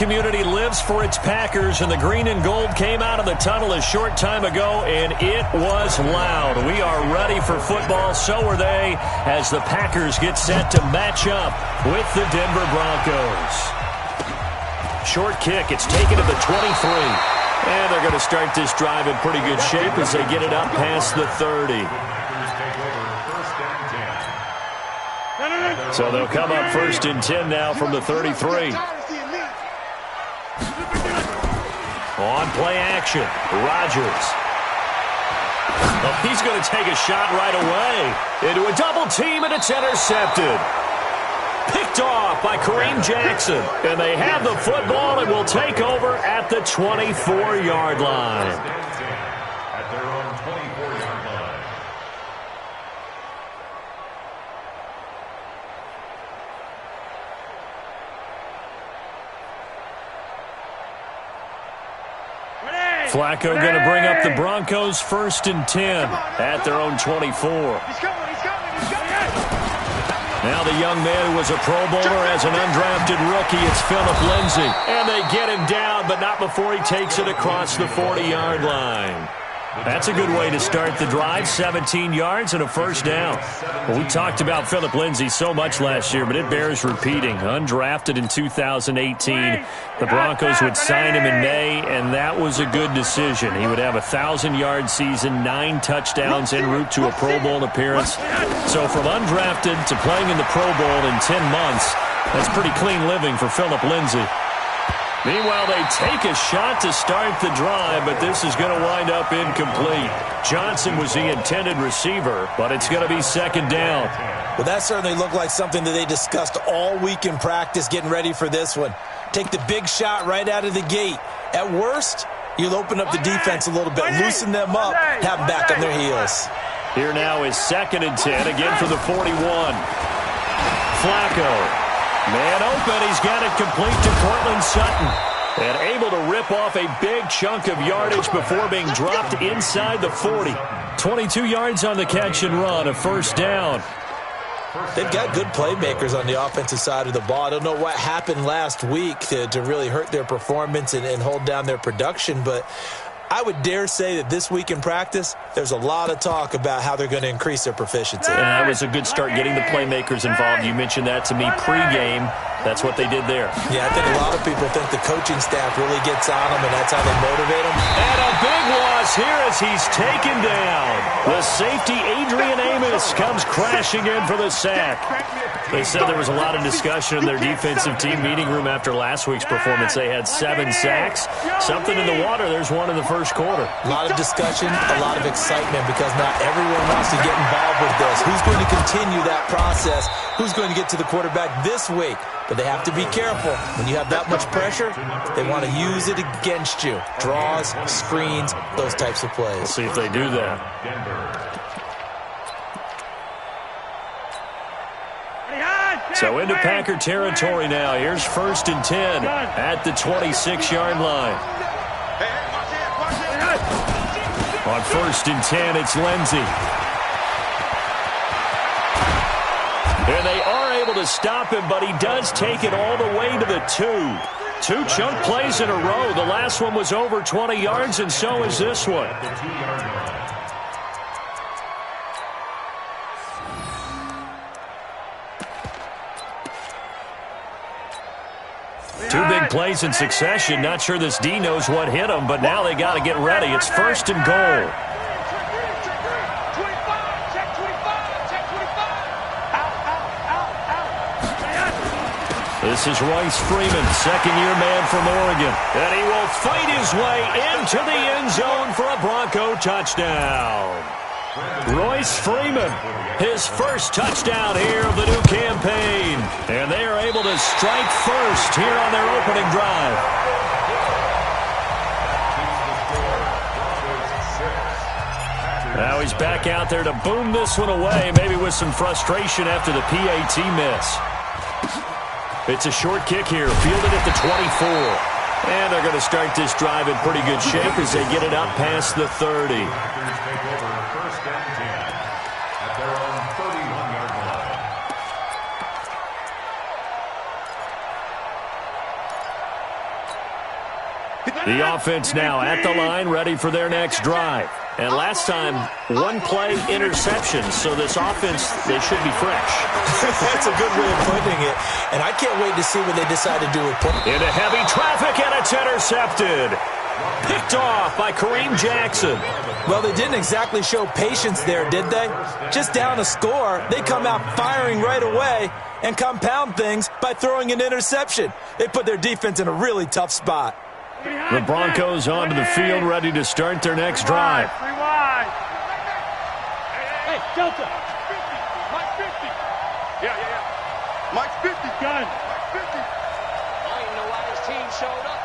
Community lives for its Packers, and the green and gold came out of the tunnel a short time ago, and it was loud. We are ready for football. So are they, as the Packers get set to match up with the Denver Broncos. Short kick. It's taken to the 23. And they're going to start this drive in pretty good shape as they get it up past the 30. So they'll come up 1st and 10 now from the 33. On play action, Rodgers. Well, he's going to take a shot right away into a double team, and it's intercepted. Picked off by Kareem Jackson. And they have the football and will take over at the 24-yard line. At their own 24-yard line. Flacco going to bring up the Broncos 1st and 10 at their own 24. Now the young man who was a Pro Bowler as an undrafted rookie, it's Philip Lindsay. And they get him down, but not before he takes it across the 40-yard line. That's a good way to start the drive, 17 yards and a first down. Well, we talked about Philip Lindsay so much last year, but it bears repeating. Undrafted in 2018, the Broncos would sign him in May, and that was a good decision. He would have a 1,000-yard season, 9 touchdowns en route to a Pro Bowl appearance. So from undrafted to playing in the Pro Bowl in 10 months, that's pretty clean living for Philip Lindsay. Meanwhile, they take a shot to start the drive, but this is going to wind up incomplete. Johnson was the intended receiver, but it's going to be 2nd down. Well, that certainly looked like something that they discussed all week in practice, getting ready for this one. Take the big shot right out of the gate. At worst, you'll open up the defense a little bit, loosen them up, have them back on their heels. Here now is 2nd and 10, again for the 41. Flacco. Man open, he's got it complete to Cortland Sutton. And able to rip off a big chunk of yardage before being dropped inside the 40. 22 yards on the catch and run, a first down. They've got good playmakers on the offensive side of the ball. I don't know what happened last week to really hurt their performance and hold down their production, but I would dare say that this week in practice, there's a lot of talk about how they're going to increase their proficiency. And that was a good start getting the playmakers involved. You mentioned that to me pregame. That's what they did there. Yeah, I think a lot of people think the coaching staff really gets on them, and that's how they motivate them. And a big loss here as he's taken down. The safety, Adrian Amos, comes crashing in for the sack. They said there was a lot of discussion in their defensive team meeting room after last week's performance. They had 7 sacks. Something in the water. There's one in the first quarter. A lot of discussion, a lot of excitement, because not everyone wants to get involved with this. Who's going to continue that process? Who's going to get to the quarterback this week? But they have to be careful. When you have that much pressure, they want to use it against you. Draws, screens, those types of plays. We'll see if they do that. So into Packer territory now. Here's 1st and 10 at the 26-yard line. On 1st and 10, it's Lindsay. And they are able to stop him, but he does take it all the way to the 2. 2 chunk plays in a row. The last one was over 20 yards, and so is this one. Two big plays in succession. Not sure this D knows what hit him, but now they got to get ready. It's 1st and goal. This is Royce Freeman, second-year man from Oregon. And he will fight his way into the end zone for a Bronco touchdown. Royce Freeman, his first touchdown here of the new campaign. And they are able to strike first here on their opening drive. Now he's back out there to boom this one away, maybe with some frustration after the PAT miss. It's a short kick here, fielded at the 24. And they're going to start this drive in pretty good shape as they get it up past the 30. The offense now at the line, ready for their next drive. And last time, one play interception, so this offense, they should be fresh. That's a good way of putting it. And I can't wait to see what they decide to do with it. Into heavy traffic, and it's intercepted. Picked off by Kareem Jackson. Well, they didn't exactly show patience there, did they? Just down a score, they come out firing right away and compound things by throwing an interception. They put their defense in a really tough spot. The Broncos onto the field, ready to start their next drive. Hey, Delta. Mike 50. Yeah. Mike 50. Gun. Mike 50. I don't even know why his team showed up.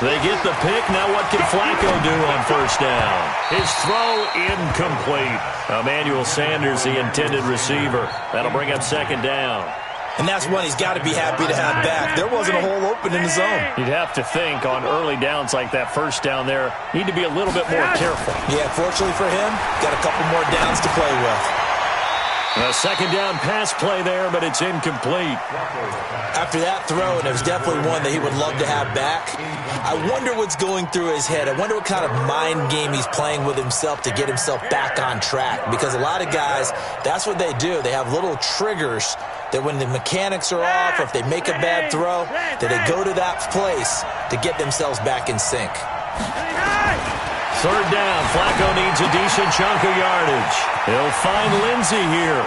They get the pick. Now what can Flacco do on first down? His throw incomplete. Emmanuel Sanders, the intended receiver. That'll bring up second down. And that's one he's got to be happy to have back. There wasn't a hole open in the zone. You'd have to think on early downs like that first down there, need to be a little bit more careful. Yeah, fortunately for him, got a couple more downs to play with. A second down pass play there, but it's incomplete. After that throw, and it was definitely one that he would love to have back, I wonder what's going through his head. I wonder what kind of mind game he's playing with himself to get himself back on track. Because a lot of guys, that's what they do. They have little triggers that when the mechanics are off, or if they make a bad throw, that they go to that place to get themselves back in sync. Third down, Flacco needs a decent chunk of yardage. He'll find Lindsey here.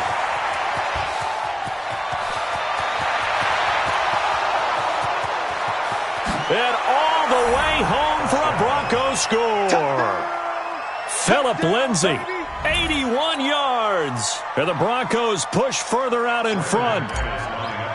And all the way home for a Broncos score. Philip Lindsey, 81 yards. And the Broncos push further out in front.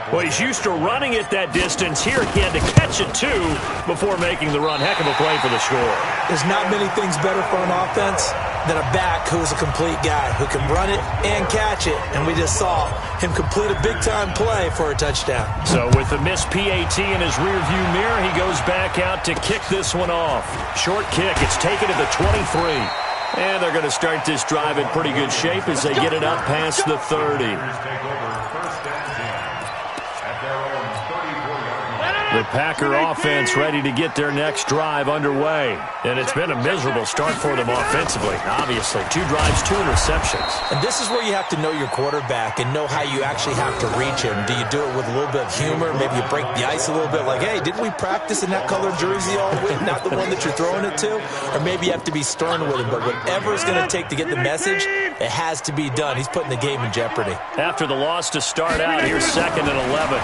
Well, he's used to running it that distance. Here he had to catch it, too, before making the run. Heck of a play for the score. There's not many things better for an offense than a back who's a complete guy, who can run it and catch it. And we just saw him complete a big-time play for a touchdown. So with the missed PAT in his rearview mirror, he goes back out to kick this one off. Short kick. It's taken to the 23. And they're going to start this drive in pretty good shape as they get it up past the 30. The Packer offense ready to get their next drive underway. And it's been a miserable start for them offensively, obviously. 2 drives, 2 interceptions. And this is where you have to know your quarterback and know how you actually have to reach him. Do you do it with a little bit of humor? Maybe you break the ice a little bit like, hey, didn't we practice in that colored jersey all week? Not the one that you're throwing it to? Or maybe you have to be stern with him. But whatever it's going to take to get the message, it has to be done. He's putting the game in jeopardy. After the loss to start out, here's 2nd and 11.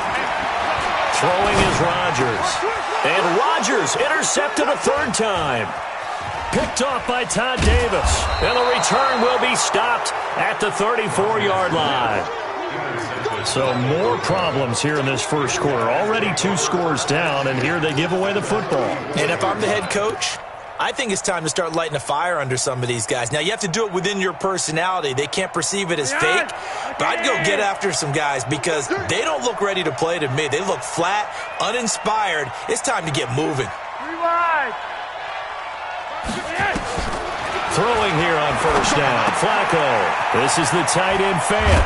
Throwing is Rodgers. And Rodgers intercepted a 3rd time. Picked off by Todd Davis. And the return will be stopped at the 34-yard line. So more problems here in this first quarter. Already 2 scores down, and here they give away the football. And if I'm the head coach, I think it's time to start lighting a fire under some of these guys. Now, you have to do it within your personality. They can't perceive it as fake. But I'd go get after some guys because they don't look ready to play to me. They look flat, uninspired. It's time to get moving. Throwing here on first down. Flacco. This is the tight end Fant.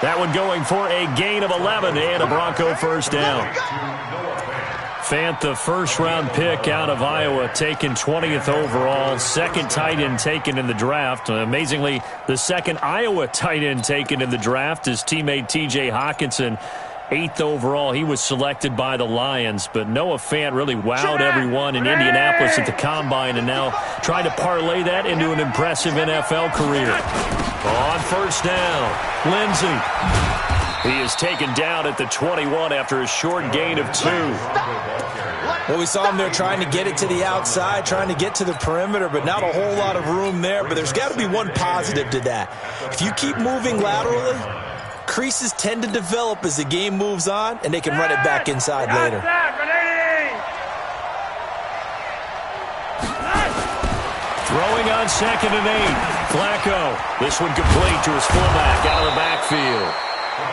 That one going for a gain of 11 and a Bronco first down. Fant, the first-round pick out of Iowa, taken 20th overall, 2nd tight end taken in the draft. Amazingly, the 2nd Iowa tight end taken in the draft is teammate T.J. Hawkinson, 8th overall. He was selected by the Lions, but Noah Fant really wowed everyone in Indianapolis at the Combine and now trying to parlay that into an impressive NFL career. On first down, Lindsey. He is taken down at the 21 after a short gain of 2. Well, we saw him there trying to get it to the outside, trying to get to the perimeter, but not a whole lot of room there. But there's got to be one positive to that. If you keep moving laterally, creases tend to develop as the game moves on, and they can run it back inside later. Throwing on 2nd and 8. Flacco. This one complete to his fullback out of the backfield.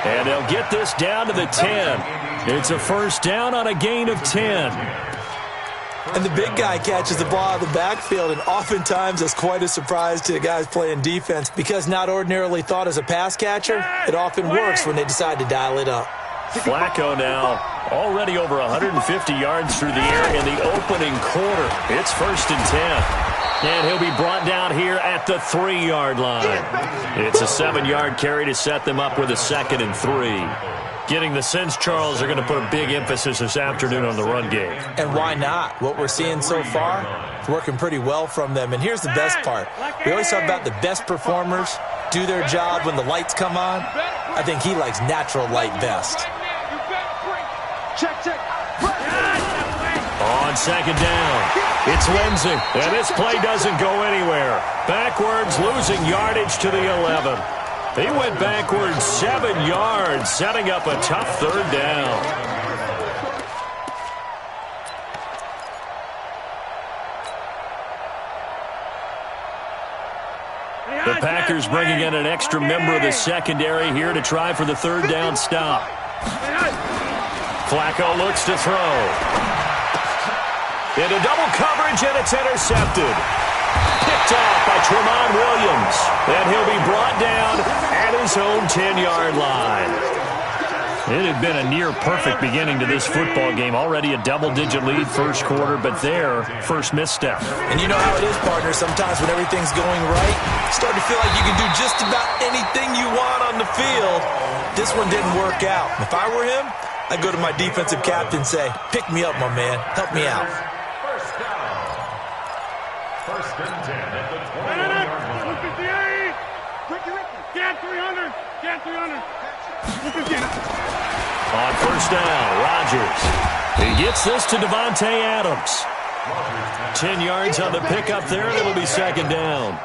And they'll get this down to the 10. It's a first down on a gain of 10. And the big guy catches the ball out of the backfield, and oftentimes that's quite a surprise to the guys playing defense because not ordinarily thought as a pass catcher, it often works when they decide to dial it up. Flacco now already over 150 yards through the air in the opening quarter. It's 1st and 10. And he'll be brought down here at the 3-yard line. It's a 7-yard carry to set them up with a 2nd and 3. Getting the sense, Charles, they're going to put a big emphasis this afternoon on the run game. And why not? What we're seeing so far is working pretty well from them. And here's the best part. We always talk about the best performers do their job when the lights come on. I think he likes natural light best. On 2nd down, it's Lindsey. And this play doesn't go anywhere. Backwards, losing yardage to the 11. He went backwards 7 yards, setting up a tough 3rd down. The Packers bringing in an extra member of the secondary here to try for the 3rd down stop. Flacco looks to throw. Into double coverage, and it's intercepted. Picked off by Tremont Williams. And he'll be brought down at his own 10-yard line. It had been a near-perfect beginning to this football game. Already a double-digit lead first quarter, but their first misstep. And you know how it is, partner. Sometimes when everything's going right, you start to feel like you can do just about anything you want on the field. This one didn't work out. If I were him, I'd go to my defensive captain and say, pick me up, my man. Help me out. 1st and 10 at the 21-yard line. 300. Get 300. On 1st down, Rodgers. He gets this to Devontae Adams. 10 yards on the pickup there, and it'll be 2nd down.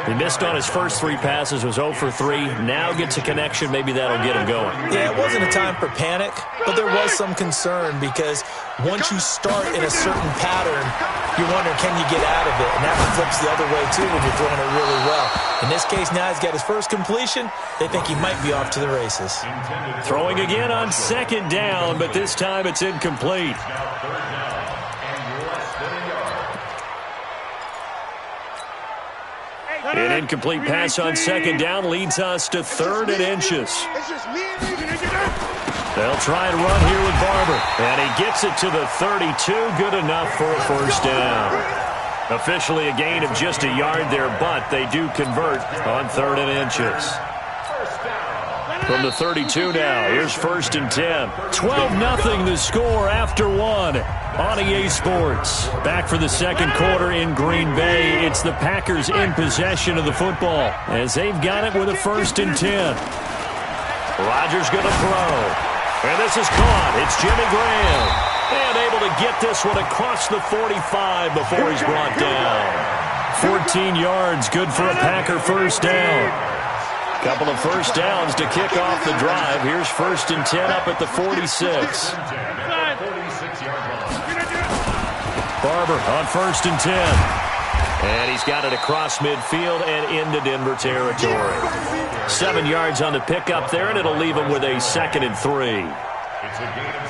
He missed on his first 3 passes, was 0 for 3. Now gets a connection. Maybe that'll get him going. Yeah, it wasn't a time for panic, but there was some concern because once you start in a certain pattern, you're wondering, can you get out of it? And that flips the other way, too, when you're throwing it really well. In this case, now he's got his first completion. They think he might be off to the races. Throwing again on 2nd down, but this time it's incomplete. An incomplete pass on 2nd down leads us to 3rd and inches. They'll try and run here with Barber. And he gets it to the 32. Good enough for a 1st down. Officially a gain of just a yard there, but they do convert on 3rd and inches. From the 32 now, here's 1st and 10. 12-0 the score after 1 on EA Sports. Back for the 2nd quarter in Green Bay. It's the Packers in possession of the football as they've got it with a 1st and 10. Rodgers going to throw. And this is caught. It's Jimmy Graham. And able to get this one across the 45 before he's brought down. 14 yards, good for a Packer 1st down. Couple of 1st downs to kick off the drive. Here's 1st and 10 up at the 46. Barber on 1st and 10. And he's got it across midfield and into Denver territory. 7 yards on the pickup there, and it'll leave him with a 2nd and 3.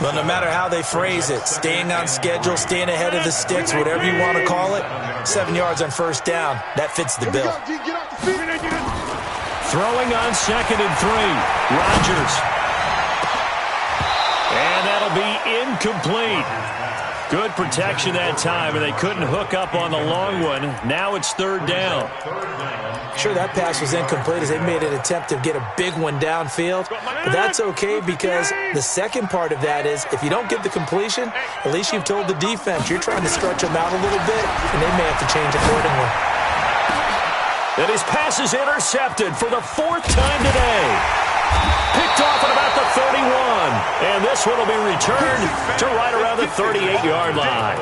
Well, no matter how they phrase it, staying on schedule, staying ahead of the sticks, whatever you want to call it, 7 yards on 1st down, that fits the bill. Throwing on 2nd and 3. Rodgers. And that'll be incomplete. Good protection that time, and they couldn't hook up on the long one. Now it's 3rd down. Sure, that pass was incomplete as they made an attempt to get a big one downfield. But that's okay because the second part of that is if you don't get the completion, at least you've told the defense you're trying to stretch them out a little bit, and they may have to change accordingly. And his pass is intercepted for the 4th time today. Picked off at about the 31. And this one will be returned to right around the 38-yard line.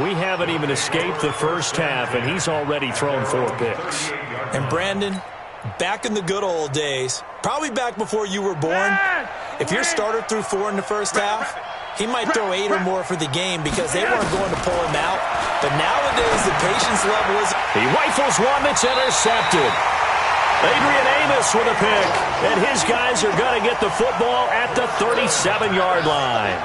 We haven't even escaped the first half, and he's already thrown 4 picks. And Brandon, back in the good old days, probably back before you were born, if your starter threw 4 in the first half, he might throw 8 or more for the game because they weren't going to pull him out. But nowadays, the patience level is... He rifles one that's intercepted. Adrian Amos with a pick. And his guys are going to get the football at the 37-yard line.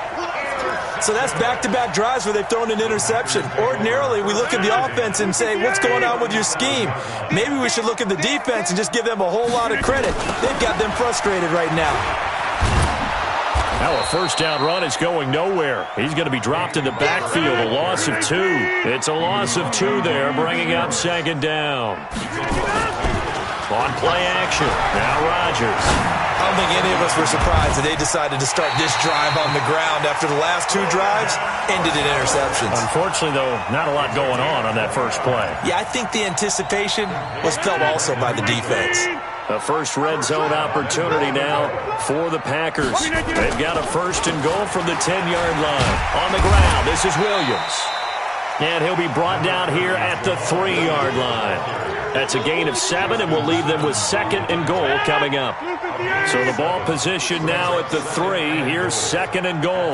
So that's back-to-back drives where they've thrown an interception. Ordinarily, we look at the offense and say, what's going on with your scheme? Maybe we should look at the defense and just give them a whole lot of credit. They've got them frustrated right now. Now a first down run is going nowhere. He's going to be dropped in the backfield, a loss of 2. It's a loss of 2 there, bringing up second down. On play action, now Rodgers. I don't think any of us were surprised that they decided to start this drive on the ground after the last 2 drives ended in interceptions. Unfortunately, though, not a lot going on that first play. Yeah, I think the anticipation was felt also by the defense. The first red zone opportunity now for the Packers. They've got a first and goal from the 10-yard line. On the ground, this is Williams. And he'll be brought down here at the 3-yard line. That's a gain of 7, and we'll leave them with second and goal coming up. So the ball position now at the 3. Here's second and goal.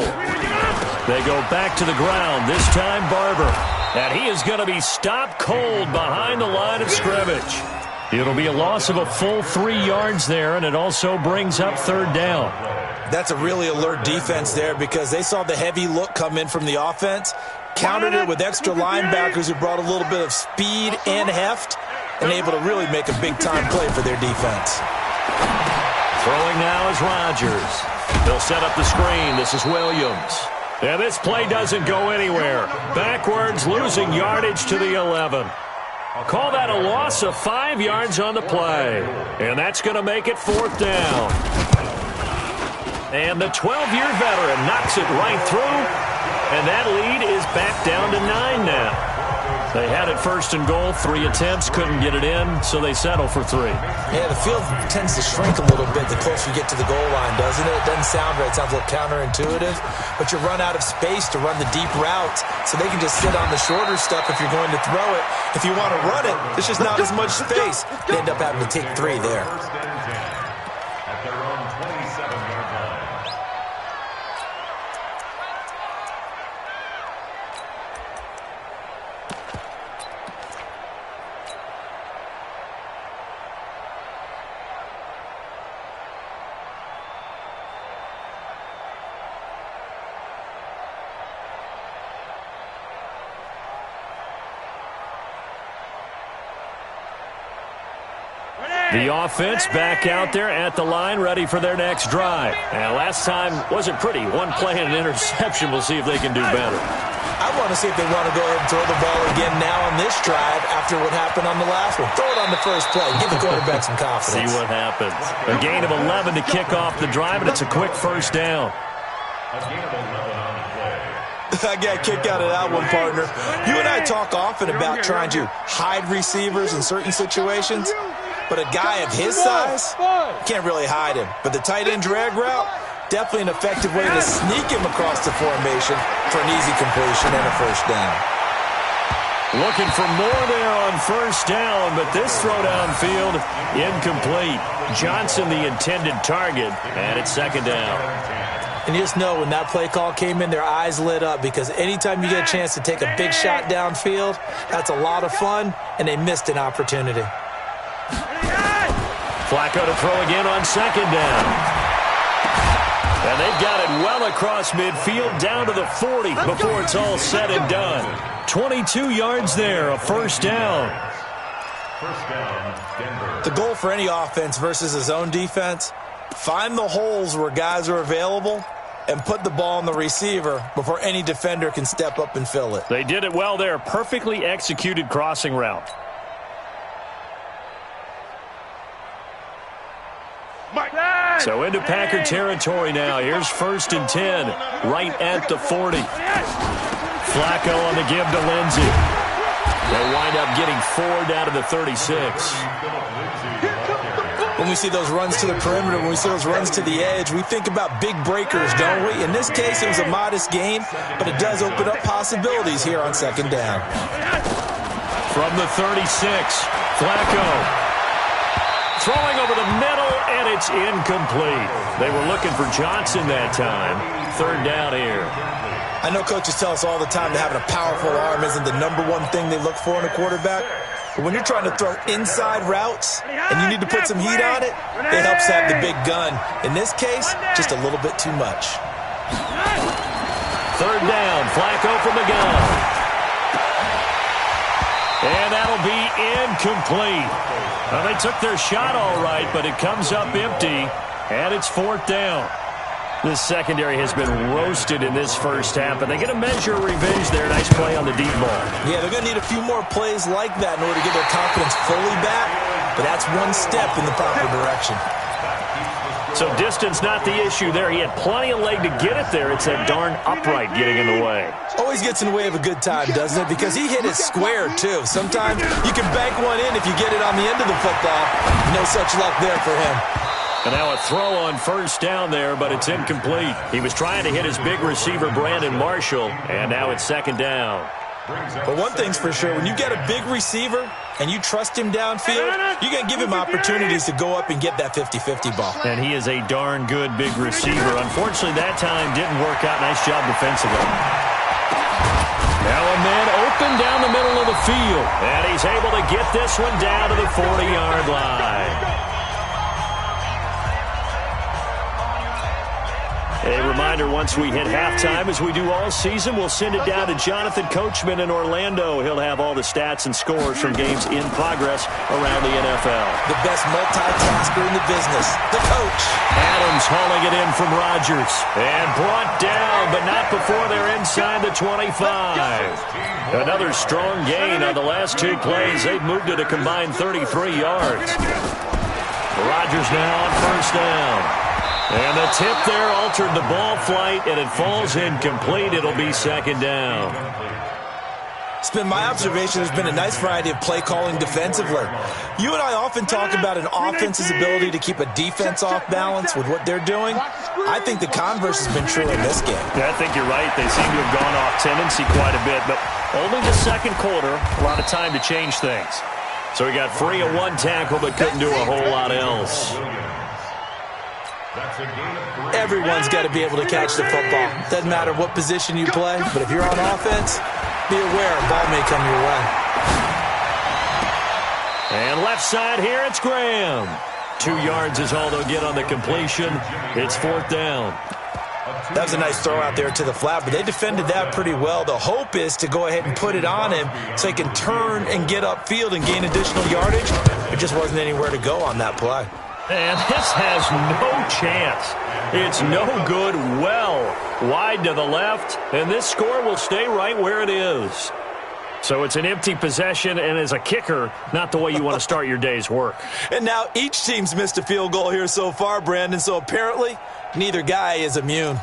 They go back to the ground, this time Barber. And he is going to be stopped cold behind the line of scrimmage. It'll be a loss of a full 3 yards there, and it also brings up third down. That's a really alert defense there because they saw the heavy look come in from the offense, countered it with extra linebackers who brought a little bit of speed and heft, and able to really make a big-time play for their defense. Throwing now is Rodgers. They'll set up the screen. This is Williams. And this play doesn't go anywhere. Backwards, losing yardage to the 11. Call that a loss of 5 yards on the play. And that's going to make it fourth down. And the 12-year veteran knocks it right through. And that lead is back down to 9 now. They had it first and goal, 3 attempts, couldn't get it in, so they settle for 3. Yeah, the field tends to shrink a little bit the closer you get to the goal line, doesn't it? It doesn't sound right. It sounds a little counterintuitive, but you run out of space to run the deep routes, so they can just sit on the shorter stuff if you're going to throw it. If you want to run it, there's just not as much space. They end up having to take 3 there. At their own 27-yard line. The offense back out there at the line, ready for their next drive. And last time wasn't pretty. 1 play and an interception. We'll see if they can do better. I want to see if they want to go ahead and throw the ball again now on this drive after what happened on the last one. Throw it on the first play. Give the quarterback some confidence. See what happens. A gain of 11 to kick off the drive, and it's a quick first down. A gain of 11 on the play. I got a kick out of that one, partner. You and I talk often about trying to hide receivers in certain situations. But a guy of his size, can't really hide him. But the tight end drag route, definitely an effective way to sneak him across the formation for an easy completion and a first down. Looking for more there on first down, but this throw downfield, incomplete. Johnson the intended target, and it's second down. And you just know when that play call came in, their eyes lit up because anytime you get a chance to take a big shot downfield, that's a lot of fun, and they missed an opportunity. Flacco to throw again on second down. And they've got it well across midfield down to the 40 before it's all said and done. 22 yards there, a first down. First down, Denver. The goal for any offense versus his own defense, find the holes where guys are available and put the ball on the receiver before any defender can step up and fill it. They did it well there. Perfectly executed crossing route. So into Packer territory now. Here's first and 10, right at the 40. Flacco on the give to Lindsey. They wind up getting 4 down to the 36. When we see those runs to the perimeter, when we see those runs to the edge, we think about big breakers, don't we? In this case, it was a modest gain, but it does open up possibilities here on second down. From the 36, Flacco. Throwing over the middle, and it's incomplete. They were looking for Johnson that time. Third down here. I know coaches tell us all the time that having a powerful arm isn't the #1 thing they look for in a quarterback. But when you're trying to throw inside routes and you need to put some heat on it, it helps have the big gun. In this case, just a little bit too much. Third down, Flacco from the gun. And that'll be incomplete. Well, they took their shot all right, but it comes up empty, and it's fourth down. This secondary has been roasted in this first half, but they get a measure of revenge there. Nice play on the deep ball. Yeah, they're going to need a few more plays like that in order to get their confidence fully back, but that's one step in the proper direction. So distance not the issue there. He had plenty of leg to get it there. It's that darn upright getting in the way. Always gets in the way of a good time, doesn't it? Because he hit it square, too. Sometimes you can bank one in if you get it on the end of the football. No such luck there for him. And now a throw on first down there, but it's incomplete. He was trying to hit his big receiver, Brandon Marshall, and now it's second down. But one thing's for sure, when you get a big receiver and you trust him downfield, you're going to give him opportunities to go up and get that 50-50 ball. And he is a darn good big receiver. Unfortunately, that time didn't work out. Nice job defensively. Now a man open down the middle of the field. And he's able to get this one down to the 40-yard line. A reminder, once we hit halftime, as we do all season, we'll send it down to Jonathan Coachman in Orlando. He'll have all the stats and scores from games in progress around the NFL. The best multitasker in the business, the coach. Adams hauling it in from Rodgers. And brought down, but not before they're inside the 25. Another strong gain on the last two plays. They've moved it a combined 33 yards. Rodgers now on first down. And the tip there altered the ball flight, and it falls incomplete. It'll be second down. It's been my observation there's been a nice variety of play calling defensively. You and I often talk about an offense's ability to keep a defense off balance with what they're doing. I think the converse has been true in this game. Yeah, I think you're right. They seem to have gone off tendency quite a bit, but only the second quarter, a lot of time to change things. So he got free of one tackle, but couldn't do a whole lot else. Everyone's got to be able to catch the football. Doesn't matter what position you play, but if you're on offense, be aware a ball may come your way. And left side here, it's Graham. 2 yards is all they'll get on the completion. It's fourth down. That was a nice throw out there to the flat, but they defended that pretty well. The hope is to go ahead and put it on him so he can turn and get upfield and gain additional yardage. There just wasn't anywhere to go on that play. And this has no chance. It's no good, well wide to the left, and this score will stay right where it is. So it's an empty possession, and as a kicker, not the way you want to start your day's work. And now each team's missed a field goal here so far, Brandon, so apparently neither guy is immune.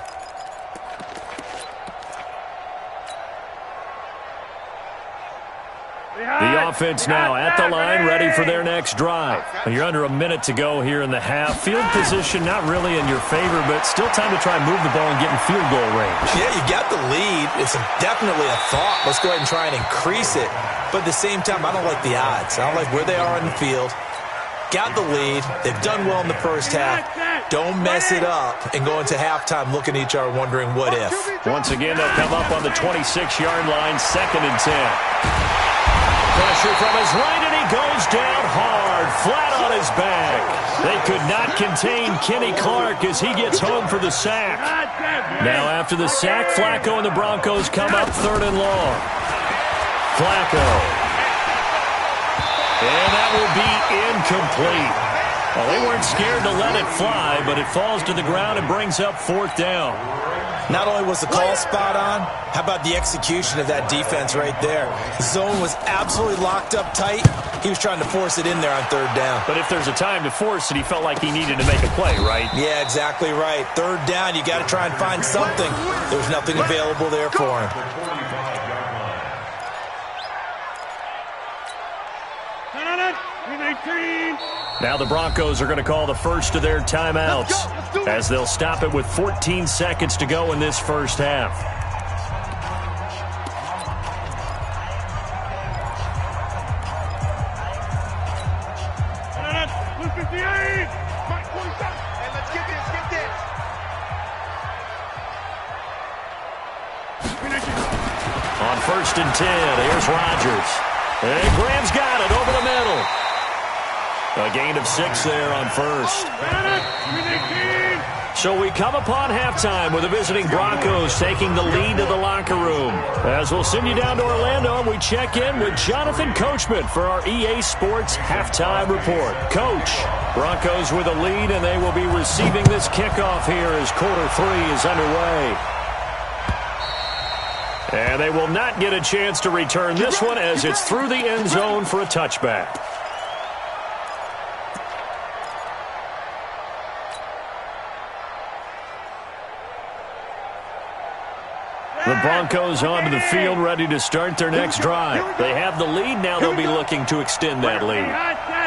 The offense now at the line, ready for their next drive. You're under a minute to go here in the half. Field position not really in your favor, but still time to try and move the ball and get in field goal range. Yeah, you got the lead. It's definitely a thought. Let's go ahead and try and increase it. But at the same time, I don't like the odds. I don't like where they are on the field. Got the lead. They've done well in the first half. Don't mess it up and go into halftime looking at each other wondering what if. Once again, they'll come up on the 26-yard line, 2nd and 10. Pressure from his right, and he goes down hard, flat on his back. They could not contain Kenny Clark as he gets home for the sack. Now after the sack, Flacco and the Broncos come up 3rd and long. Flacco. And that will be incomplete. Well, they weren't scared to let it fly, but it falls to the ground and brings up 4th down. Not only was the call spot on, how about the execution of that defense right there? The zone was absolutely locked up tight. He was trying to force it in there on 3rd down. But if there's a time to force it, he felt like he needed to make a play, right? Yeah, exactly right. 3rd down, you got to try and find something. There was nothing available there for him. Now the Broncos are going to call the first of their timeouts as they'll stop it with 14 seconds to go in this first half. On 1st and 10, here's Rodgers. And Graham's got it over the middle. A gain of 6 there on 1st. So we come upon halftime with the visiting Broncos taking the lead to the locker room. As we'll send you down to Orlando, we check in with Jonathan Coachman for our EA Sports Halftime Report. Coach, Broncos with a lead, and they will be receiving this kickoff here as quarter 3 is underway. And they will not get a chance to return this one as it's through the end zone for a touchback. The Broncos onto the field, ready to start their next drive. They have the lead. Now they'll be looking to extend that lead.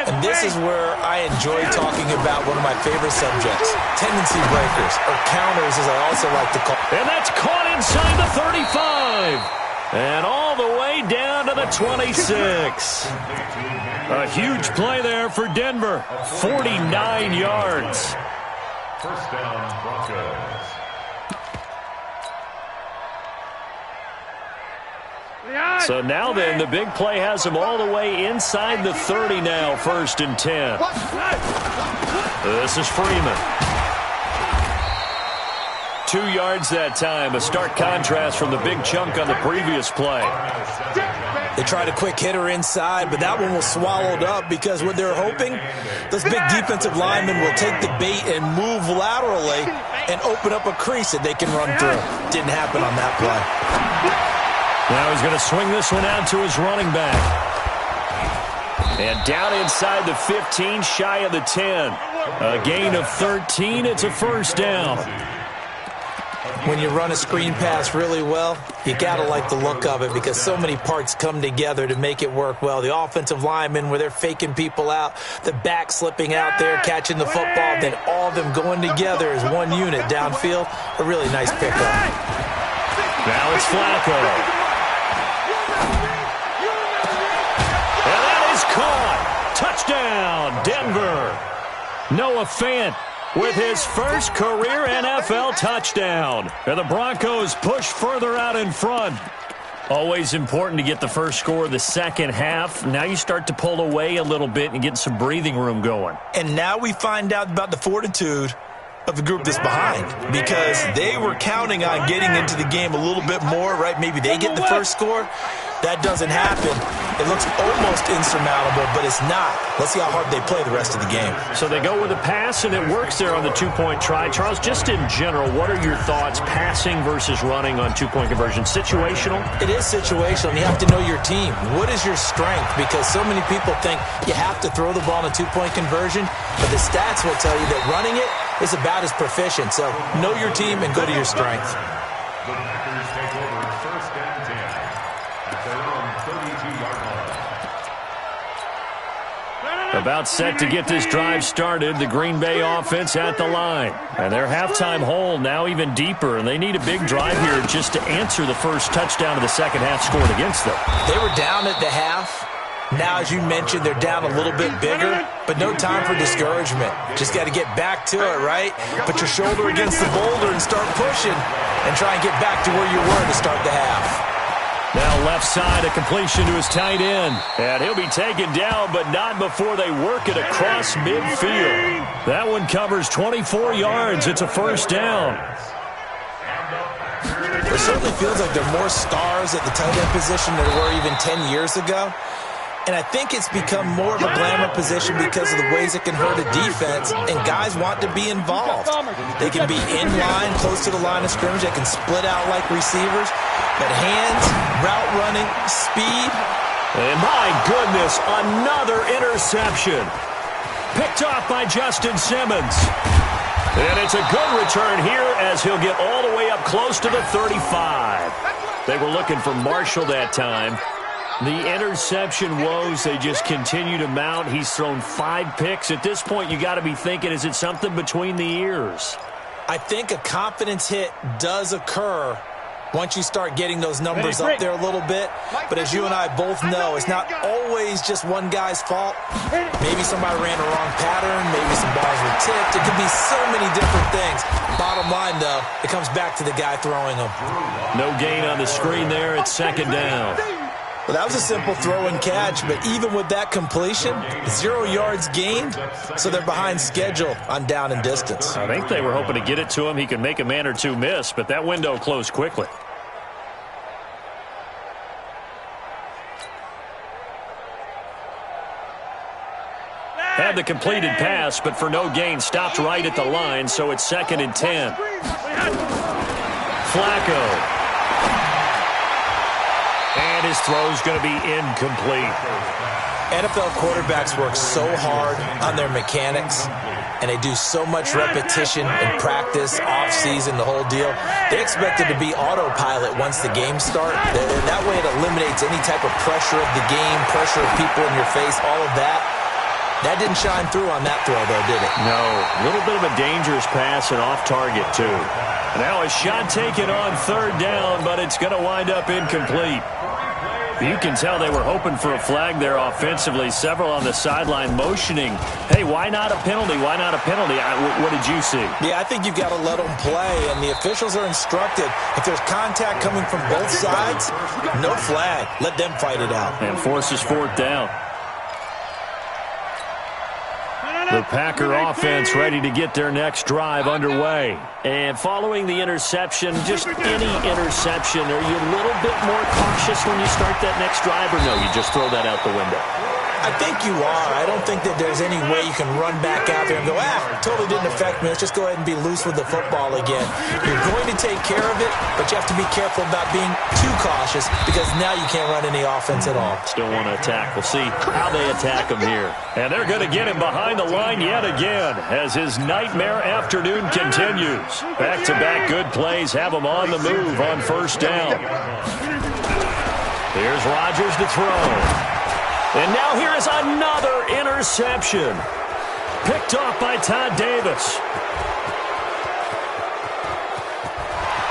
And this is where I enjoy talking about one of my favorite subjects, tendency breakers, or counters as I also like to call. And that's caught inside the 35. And all the way down to the 26. A huge play there for Denver. 49 yards. First down, Broncos. So now then, the big play has them all the way inside the 30 now, 1st and 10. This is Freeman. 2 yards that time, a stark contrast from the big chunk on the previous play. They tried a quick hitter inside, but that one was swallowed up because what they're hoping, those big defensive linemen will take the bait and move laterally and open up a crease that they can run through. Didn't happen on that play. Now he's going to swing this one out to his running back. And down inside the 15, shy of the 10. A gain of 13. It's a first down. When you run a screen pass really well, you got to like the look of it because so many parts come together to make it work well. The offensive linemen, where they're faking people out, the back slipping out there, catching the football, then all of them going together as one unit downfield. A really nice pickup. Now it's Flacco. And that is caught. Touchdown, Denver. Noah Fant with his first career NFL touchdown. And the Broncos push further out in front. Always important to get the first score of the second half. Now you start to pull away a little bit and get some breathing room going. And now we find out about the fortitude of the group that's behind, because they were counting on getting into the game a little bit more, right? Maybe they get the first score. That doesn't happen. It looks almost insurmountable, but it's not. Let's see how hard they play the rest of the game. So they go with a pass, and it works there on the two-point try. Charles, just in general, what are your thoughts passing versus running on two-point conversion? Situational? It is situational. You have to know your team. What is your strength? Because so many people think you have to throw the ball in a two-point conversion, but the stats will tell you that running it is about as proficient. So know your team and go to your strength. The Packers take over 1st and 10 at their own 32-yard line. About set to get this drive started, the Green Bay offense at the line. And their halftime hole now even deeper, and they need a big drive here just to answer the first touchdown of the second half scored against them. They were down at the half. Now, as you mentioned, they're down a little bit bigger, but no time for discouragement. Just got to get back to it, right? Put your shoulder against the boulder and start pushing and try and get back to where you were to start the half. Now left side, a completion to his tight end. And he'll be taken down, but not before they work it across midfield. That one covers 24 yards. It's a first down. It certainly feels like there are more stars at the tight end position than there were even 10 years ago. And I think it's become more of a glamour position because of the ways it can hurt a defense, and guys want to be involved. They can be in line, close to the line of scrimmage. They can split out like receivers. But hands, route running, speed. And my goodness, another interception. Picked off by Justin Simmons. And it's a good return here as he'll get all the way up close to the 35. They were looking for Marshall that time. The interception woes, they just continue to mount. He's thrown 5 picks. At this point, you got to be thinking, is it something between the ears? I think a confidence hit does occur once you start getting those numbers up there a little bit. But as you and I both know, it's not always just one guy's fault. Maybe somebody ran a wrong pattern. Maybe some balls were tipped. It could be so many different things. Bottom line, though, it comes back to the guy throwing them. No gain on the screen there. It's second down. Well, that was a simple throw and catch, but even with that completion, 0 yards gained, so they're behind schedule on down and distance. I think they were hoping to get it to him. He could make a man or two miss, but that window closed quickly. Had the completed pass, but for no gain, stopped right at the line, so it's 2nd and 10. Flacco. And his throw's going to be incomplete. NFL quarterbacks work so hard on their mechanics, and they do so much repetition and practice, off-season, the whole deal. They expect it to be autopilot once the games start. And that way it eliminates any type of pressure of the game, pressure of people in your face, all of that. That didn't shine through on that throw, though, did it? No. A little bit of a dangerous pass and off target, too. Now a shot taken on 3rd down, but it's going to wind up incomplete. You can tell they were hoping for a flag there offensively. Several on the sideline motioning, hey, why not a penalty? Why not a penalty? What did you see? Yeah, I think you've got to let them play, and the officials are instructed. If there's contact coming from both sides, no flag. Let them fight it out. And forces 4th down. The Packer offense ready to get their next drive underway. And following the interception, just any interception, are you a little bit more cautious when you start that next drive, or no, you just throw that out the window? I think you are. I don't think that there's any way you can run back out there and go, totally didn't affect me. Let's just go ahead and be loose with the football again. You're going to take care of it, but you have to be careful about being too cautious because now you can't run any offense at all. Still want to attack. We'll see how they attack him here. And they're going to get him behind the line yet again as his nightmare afternoon continues. Back-to-back good plays have him on the move on 1st down. Here's Rodgers to throw. And now here is another interception. Picked off by Todd Davis.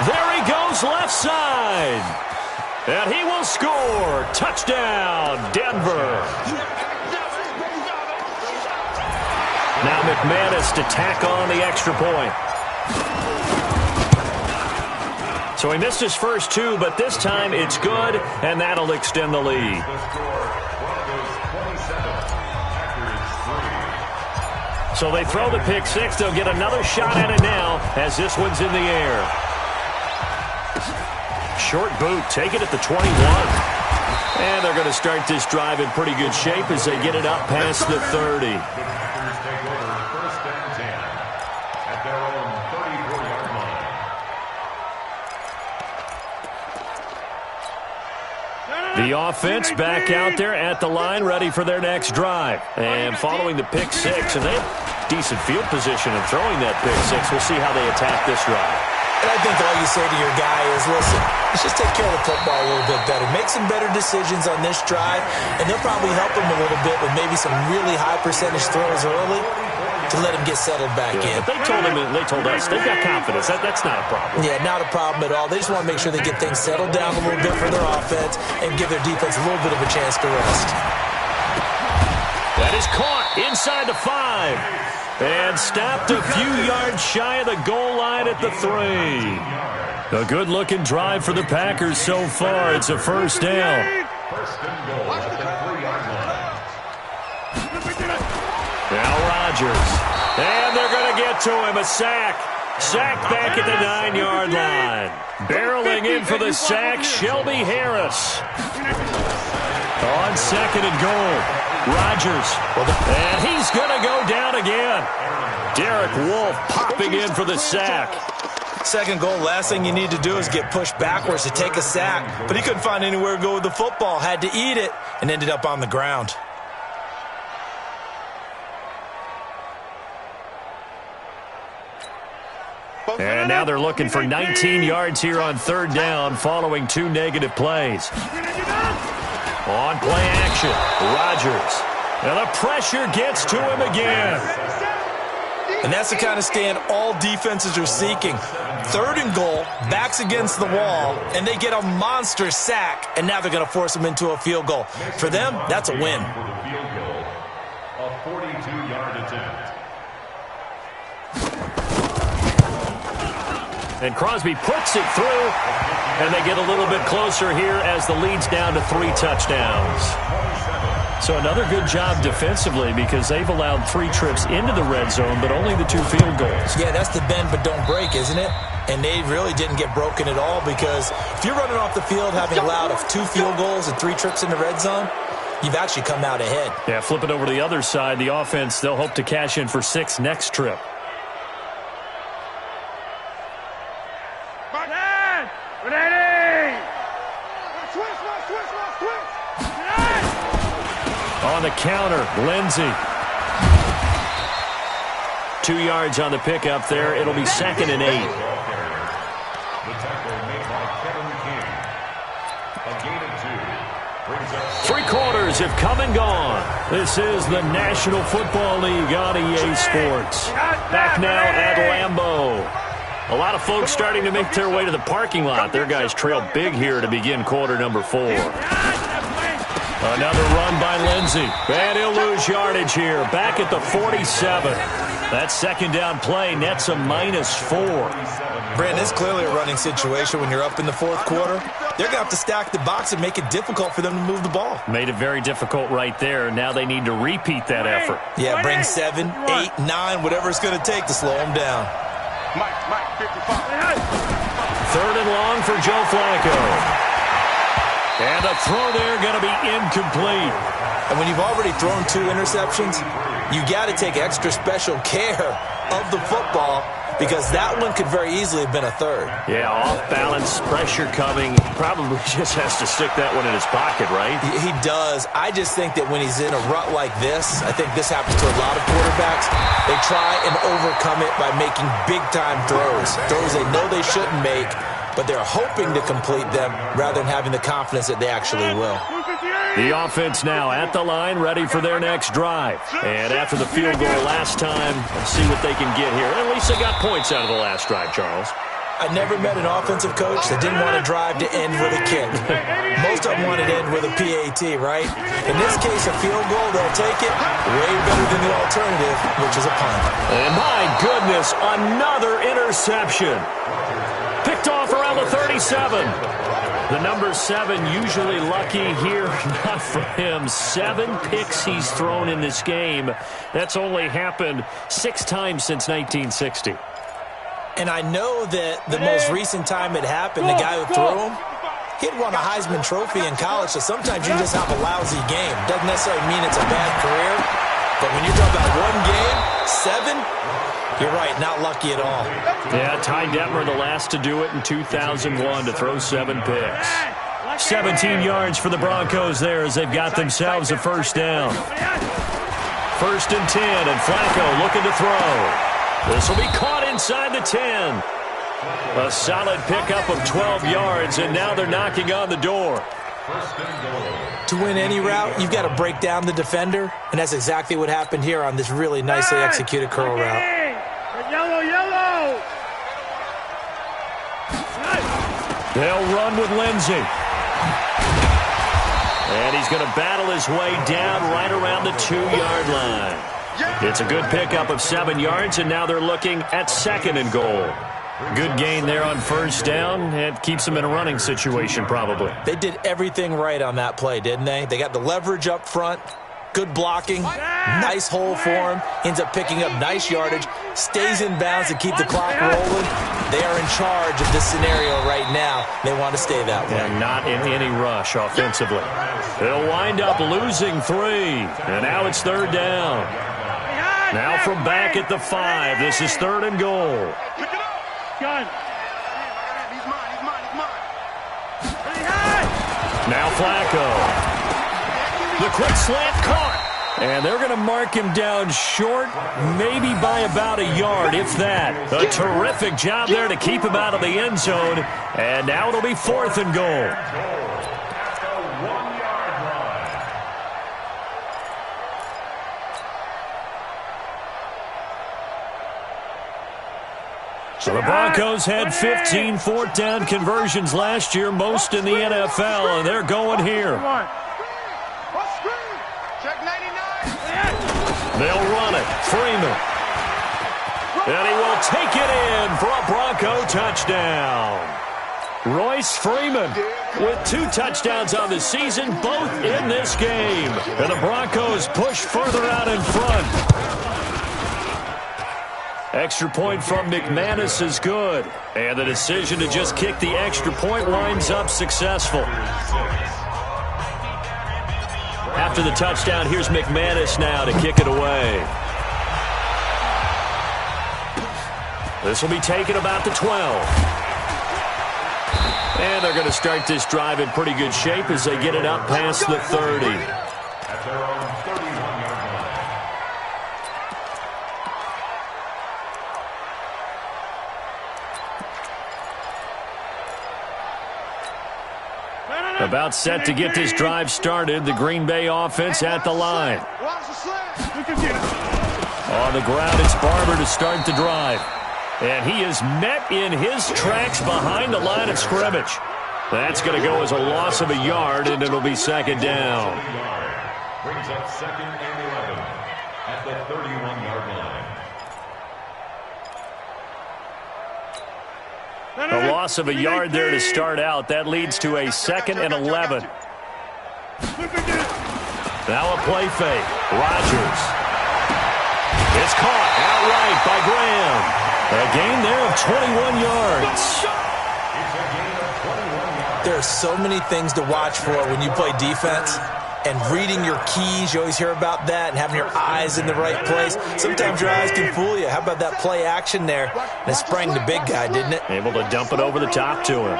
There he goes left side. And he will score. Touchdown, Denver. Now McManus to tack on the extra point. So he missed his first 2, but this time it's good, and that'll extend the lead. So they throw the pick 6. They'll get another shot at it now as this one's in the air. Short boot, take it at the 21. And they're going to start this drive in pretty good shape as they get it up past the 30. The offense back out there at the line, ready for their next drive. And following the pick 6, and they have decent field position in throwing that pick 6. We'll see how they attack this drive. And I think all you say to your guy is, listen, let's just take care of the football a little bit better. Make some better decisions on this drive, and they'll probably help him a little bit with maybe some really high percentage throws early to let him get settled back in. But they told him, and they told us, they've got confidence. That's not a problem. Yeah, not a problem at all. They just want to make sure they get things settled down a little bit for their offense and give their defense a little bit of a chance to rest. That is caught inside the 5. And stopped a few yards shy of the goal line at the 3. A good-looking drive for the Packers so far. It's a 1st down. Now Rodgers. And they're going to get to him. A sack. Sack back at the 9-yard line. Barreling in for the sack, Shelby Harris. On 2nd and goal. Rodgers. And he's going to go down again. Derek Wolfe popping in for the sack. 2nd goal, last thing you need to do is get pushed backwards to take a sack. But he couldn't find anywhere to go with the football. Had to eat it and ended up on the ground. And now they're looking for 19 yards here on 3rd down following 2 negative plays. On play action, Rodgers. And the pressure gets to him again. And that's the kind of stand all defenses are seeking. 3rd and goal, backs against the wall, and they get a monster sack, and now they're going to force them into a field goal. For them, that's a win. A 42-yard attempt. And Crosby puts it through, and they get a little bit closer here as the lead's down to 3 touchdowns. So another good job defensively because they've allowed 3 trips into the red zone, but only the 2 field goals. Yeah, that's the bend but don't break, isn't it? And they really didn't get broken at all because if you're running off the field having allowed 2 field goals and 3 trips in the red zone, you've actually come out ahead. Yeah, flip it over to the other side. The offense, they'll hope to cash in for 6 next trip. On the counter, Lindsey. 2 yards on the pickup there. It'll be 2nd and 8. The tackle made by Kevin King. A gain of 2. Brings up 3 quarters have come and gone. This is the National Football League on EA Sports. Back now at Lambeau. A lot of folks starting to make their way to the parking lot. Their guys trail big here to begin quarter number 4. Another run by Lindsey. And he'll lose yardage here. Back at the 47. That 2nd down play nets a -4. Brandon, it's clearly a running situation when you're up in the 4th quarter. They're going to have to stack the box and make it difficult for them to move the ball. Made it very difficult right there. Now they need to repeat that effort. Yeah, bring 7, 8, 9, whatever it's going to take to slow them down. Mike, 55. 3rd and long for Joe Flacco. And the throw there going to be incomplete. And when you've already thrown 2 interceptions, you got to take extra special care of the football because that one could very easily have been a 3rd. Yeah, off balance, pressure coming. Probably just has to stick that one in his pocket, right? He does. I just think that when he's in a rut like this, I think this happens to a lot of quarterbacks, they try and overcome it by making big-time throws. Throws they know they shouldn't make, but they're hoping to complete them rather than having the confidence that they actually will. The offense now at the line, ready for their next drive. And after the field goal last time, let's see what they can get here. At least they got points out of the last drive, Charles. I never met an offensive coach that didn't want to drive to end with a kick. Most of them wanted to end with a PAT, right? In this case, a field goal, they'll take it way better than the alternative, which is a punt. And my goodness, another interception. Picked off around the 37. The number 7 usually lucky here, not for him. 7 picks he's thrown in this game. That's only happened 6 times since 1960. And I know that the most recent time it happened, the guy who threw him, he'd won a Heisman Trophy in college, so sometimes you just have a lousy game. Doesn't necessarily mean it's a bad career, but when you're talking about 1 game, 7, you're right, not lucky at all. Yeah, Ty Detmer, the last to do it in 2001 to throw 7 picks. 17 yards for the Broncos there as they've got themselves a 1st down. 1st and 10, and Flacco looking to throw. This will be caught inside the 10. A solid pickup of 12 yards, and now they're knocking on the door. To win any route, you've got to break down the defender, and that's exactly what happened here on this really nicely executed curl route. Yellow. They'll run with Lindsey. And he's going to battle his way down right around the 2-yard line. It's a good pickup of 7 yards, and now they're looking at 2nd and goal. Good gain there on 1st down. It keeps them in a running situation probably. They did everything right on that play, didn't they? They got the leverage up front, good blocking, nice hole for him, ends up picking up nice yardage, stays in bounds to keep the clock rolling. They are in charge of this scenario right now. They want to stay that way. And not in any rush offensively. They'll wind up losing 3, and now it's 3rd down. Now from back at the 5, this is 3rd and goal. Gun. Now Flacco. The quick slant caught. And they're going to mark him down short, maybe by about a yard, if that. A terrific job there to keep him out of the end zone. And now it'll be 4th and goal. So the Broncos had 15 4th down conversions last year, most in the NFL, and they're going here. They'll run it. Freeman. And he will take it in for a Bronco touchdown. Royce Freeman with 2 touchdowns on the season, both in this game. And the Broncos push further out in front. Extra point from McManus is good. And the decision to just kick the extra point winds up successful. After the touchdown, here's McManus now to kick it away. This will be taken about the 12. And they're going to start this drive in pretty good shape as they get it up past the 30. At their own 31-yard line. About set to get this drive started. The Green Bay offense at the line. On the ground, it's Barber to start the drive. And he is met in his tracks behind the line of scrimmage. That's going to go as a loss of a yard, and it'll be second down. Brings up 2nd and 11 at the 31-yard line. A loss of a yard there to start out. That leads to a 2nd and 11. Now a play fake. Rodgers. It's caught outright by Graham. A gain there of 21 yards. There are so many things to watch for when you play defense. And reading your keys, you always hear about that, and having your eyes in the right place. Sometimes your eyes can fool you. How about that play action there? And it sprang the big guy, didn't it? Able to dump it over the top to him.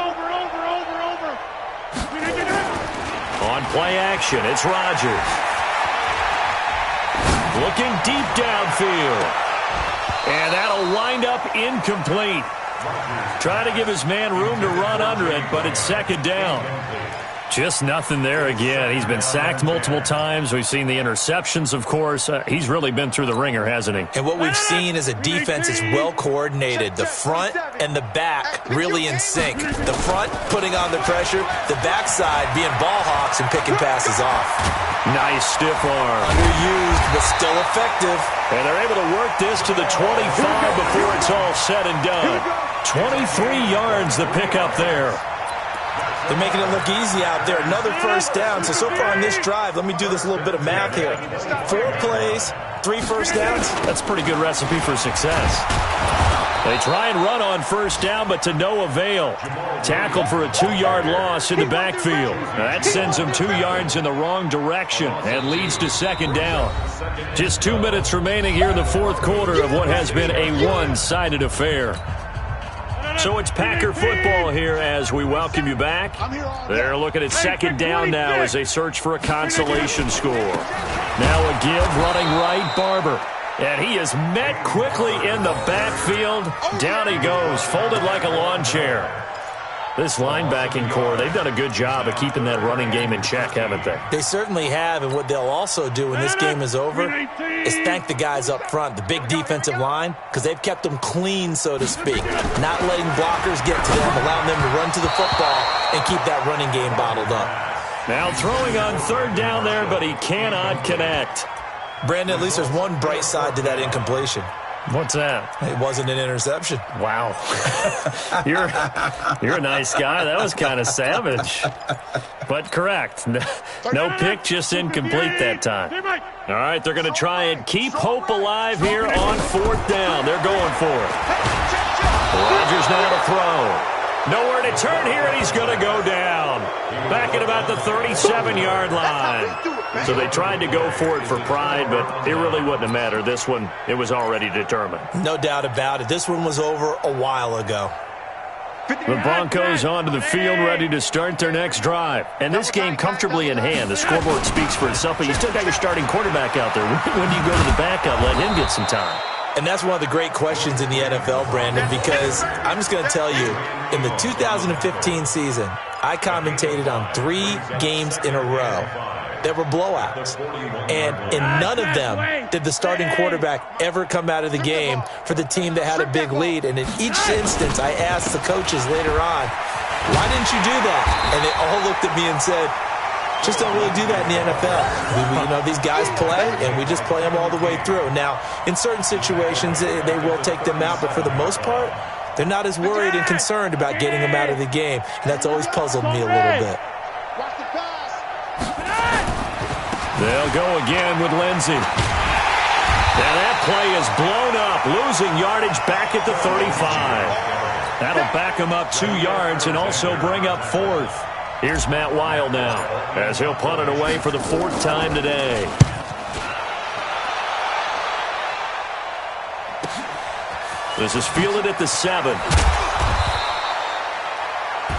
On play action, it's Rodgers. Looking deep downfield. And that'll wind up incomplete. Trying to give his man room to run under it, but it's second down. Just nothing there again. He's been sacked multiple times. We've seen the interceptions, of course. He's really been through the ringer, hasn't he? And what we've seen is a defense that's well coordinated. The front and the back really in sync. The front putting on the pressure, the backside being ball hawks and picking passes off. Nice stiff arm. Underused, but still effective. And they're able to work this to the 25 before it's all said and done. 23 yards the pickup there. They're making it look easy out there. Another first down. So far on this drive, let me do this little bit of math here. 4 plays, 3 first downs. That's a pretty good recipe for success. They try and run on first down, but to no avail. Tackled for a 2-yard loss in the backfield. Now that sends them 2 yards in the wrong direction and leads to second down. Just 2 minutes remaining here in the fourth quarter of what has been a one-sided affair. So it's Packer football here as we welcome you back. They're looking at second down now as they search for a consolation score. Now a give, running right, Barber. And he is met quickly in the backfield. Down he goes, folded like a lawn chair. This linebacking core, they've done a good job of keeping that running game in check, haven't they? They certainly have, and what they'll also do when this game is over is thank the guys up front, the big defensive line, because they've kept them clean, so to speak. Not letting blockers get to them, allowing them to run to the football and keep that running game bottled up. Now throwing on third down there, but he cannot connect. Brandon, at least there's one bright side to that incompletion. What's that? It wasn't an interception. Wow. You're a nice guy. That was kind of savage. But correct. No pick, just incomplete that time. All right, they're going to try and keep hope alive here on fourth down. They're going for it. Rodgers now to throw. Nowhere to turn here, and he's going to go down. Back at about the 37-yard line. So they tried to go for it for pride, but it really wouldn't have mattered. This one, it was already determined. No doubt about it. This one was over a while ago. The Broncos onto the field, ready to start their next drive. And this game comfortably in hand. The scoreboard speaks for itself, but you still got your starting quarterback out there. When do you go to the backup, let him get some time? And that's one of the great questions in the NFL, Brandon, because I'm just going to tell you, in the 2015 season, I commentated on 3 games in a row that were blowouts. And in none of them did the starting quarterback ever come out of the game for the team that had a big lead. And in each instance, I asked the coaches later on, why didn't you do that? And they all looked at me and said, Just don't really do that in the NFL. These guys play, and we just play them all the way through. Now, in certain situations, they will take them out, but for the most part, they're not as worried and concerned about getting them out of the game, and that's always puzzled me a little bit. They'll go again with Lindsey. And that play is blown up, losing yardage back at the 35. That'll back him up 2 yards and also bring up 4th. Here's Matt Weil now, as he'll punt it away for the 4th time today. This is fielded at the 7.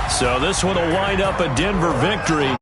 So this one will wind up a Denver victory.